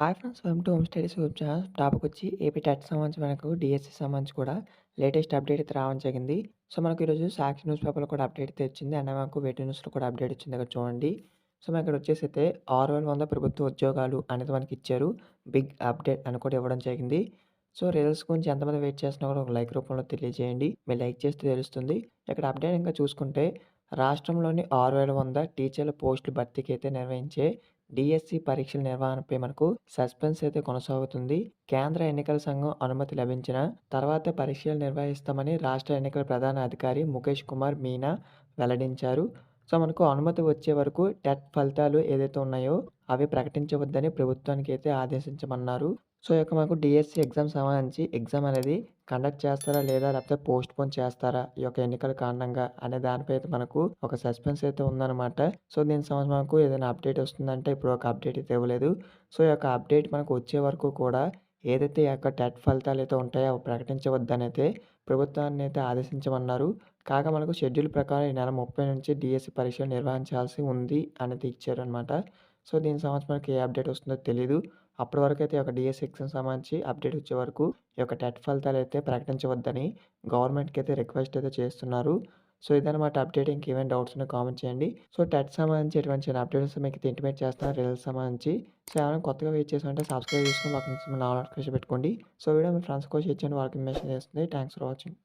Hi friends welcome to home studies YouTube channel. Topic వచ్చి AP TET సంబంధించి మనకు DSC సంబంధించి కూడా లేటెస్ట్ అప్డేట్ అయితే రావడం జరిగింది. సో మనకు ఈరోజు సాక్షి న్యూస్ పేపర్లో కూడా అప్డేట్ అయితే వచ్చింది. అండ్ మనకు వేటి న్యూస్లో కూడా అప్డేట్ వచ్చింది ఇక్కడ చూడండి. సో మనకి ఇక్కడ వచ్చేసి అయితే 6,100 ప్రభుత్వ ఉద్యోగాలు అనేది మనకి ఇచ్చారు. బిగ్ అప్డేట్ అని కూడా ఇవ్వడం జరిగింది. సో రిజల్ట్స్ గురించి ఎంతమంది వెయిట్ చేస్తున్నా కూడా ఒక లైక్ రూపంలో తెలియజేయండి. మీరు లైక్ చేస్తే తెలుస్తుంది. ఇక్కడ అప్డేట్ ఇంకా చూసుకుంటే రాష్ట్రంలోని 6,100 టీచర్ల పోస్టుల భర్తీకి అయితే నిర్వహించే డిఎస్సి పరీక్షల నిర్వహణపై మనకు సస్పెన్స్ అయితే కొనసాగుతుంది. కేంద్ర ఎన్నికల సంఘం అనుమతి లభించిన తర్వాత పరీక్షలు నిర్వహిస్తామని రాష్ట్ర ఎన్నికల ప్రధాన అధికారి ముఖేష్ కుమార్ మీనా వెల్లడించారు. సో మనకు అనుమతి వచ్చే వరకు టెట్ ఫలితాలు ఏదైతే ఉన్నాయో అవి ప్రకటించవద్దని ప్రభుత్వానికి అయితే ఆదేశించమన్నారు. సో ఇక మనకు డిఎస్సి ఎగ్జామ్ సంబంధించి ఎగ్జామ్ అనేది కండక్ట్ చేస్తారా లేదా లేకపోతే పోస్ట్‌పోన్ చేస్తారా? ఈ యొక్క ఎన్నికల కారణంగా అనే దానిపై అయితే మనకు ఒక సస్పెన్స్ అయితే ఉందన్నమాట. సో దీనికి సంబంధించి మనకు ఏదైనా అప్డేట్ వస్తుందంటే ఇప్పుడు ఒక అప్డేట్ అయితే ఇవ్వలేదు. సో ఈ యొక్క అప్డేట్ మనకు వచ్చే వరకు కూడా ఏదైతే ఈ యొక్క టెట్ ఫలితాలు అయితే ఉంటాయో అవి ప్రకటించవద్దనైతే ప్రభుత్వాన్ని అయితే ఆదేశించమన్నారు. కాగా మనకు షెడ్యూల్ ప్రకారం ఈ నెల 30 నుంచి డిఎస్సి పరీక్షలు నిర్వహించాల్సి ఉంది అనేది ఇచ్చారనమాట. సో దీనికి సంబంధించి మనకి ఏ అప్డేట్ వస్తుందో తెలీదు. అప్పటి వరకైతే ఈ యొక్క డిఎస్సి ఎగ్జామ్స్ సంబంధించి అప్డేట్ వచ్చే వరకు ఈ యొక్క టెట్ ఫలితాలైతే ప్రకటించవద్దని గవర్నమెంట్‌కి అయితే రిక్వెస్ట్ అయితే చేస్తున్నారు. సో ఇదనమాట అప్డేట్. ఇంకేమైనా డౌట్స్ ఉన్నా కామెంట్ చేయండి. సో టెట్ సంబంధించి ఎటువంటి చిన్న అప్డేట్స్ మీకైతే ఇంటిమేట్ చేస్తాను రిజల్ట్స్ సంబంధించి. సో ఎవరైనా కొత్తగా వెయిట్ చేసారంటే సబ్స్క్రైబ్ చేసుకొని పక్కన ఆల్ నోటిఫికేషన్ పెట్టుకోండి. సో వీడియో మీ ఫ్రెండ్స్ కూడా షేర్ చేయండి. వాళ్ళకి ఇన్ఫర్మేషన్ చేస్తుంది. Thanks for watching.